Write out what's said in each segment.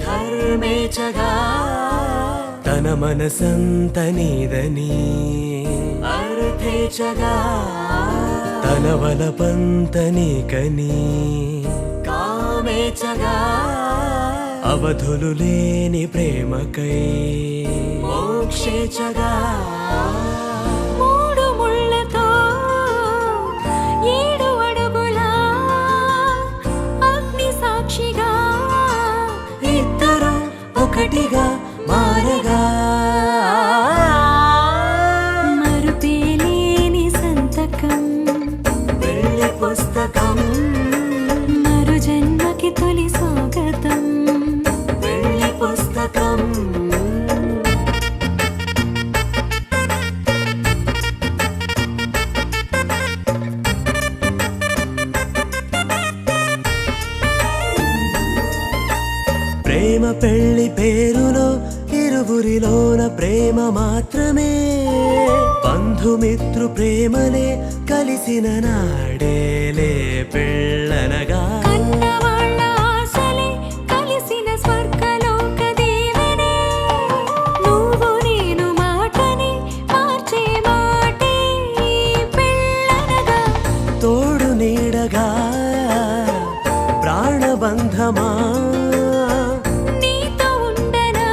ధర్మేచగా తన మనసంత నీదని అర్థేచగా తన వలపంత నీకని కామేచగా అవధులు లేని ప్రేమకై మోక్షేచగా మూడు ముళ్ళతో 7 అడుగుల అగ్ని సాక్షిగా ఇద్దరు ఒకటిగా మారగా మరుపేలేని సంతకం పెళ్లి పుస్తకం మరు జన్మకి తొలి స్వాగతం పెళ్లి పుస్తకం ప్రేమ పెళ్లి పేరులో ఇరువురిలోన ప్రేమ మాత్రమే బంధుమిత్రు ప్రేమనే కలిసిన నాడేలే పెళ్ళనగా కన్నవాళ్ళ ఆశలే కలిసిన స్వర్గలోక దీవెనే నువ్వు నేను మాటని మార్చే మాటే పెళ్ళనగా తోడు నీడగా ప్రాణబంధమా నీతో ఉండనా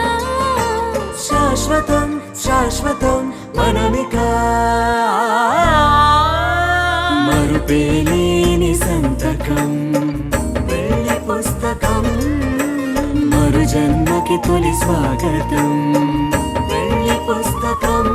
శాశ్వతం శాశ్వతం మనమిక మరుపేలేని సంతకం పెళ్లి పుస్తకం మరు జన్మకి తొలి స్వాగతం పెళ్లి పుస్తకం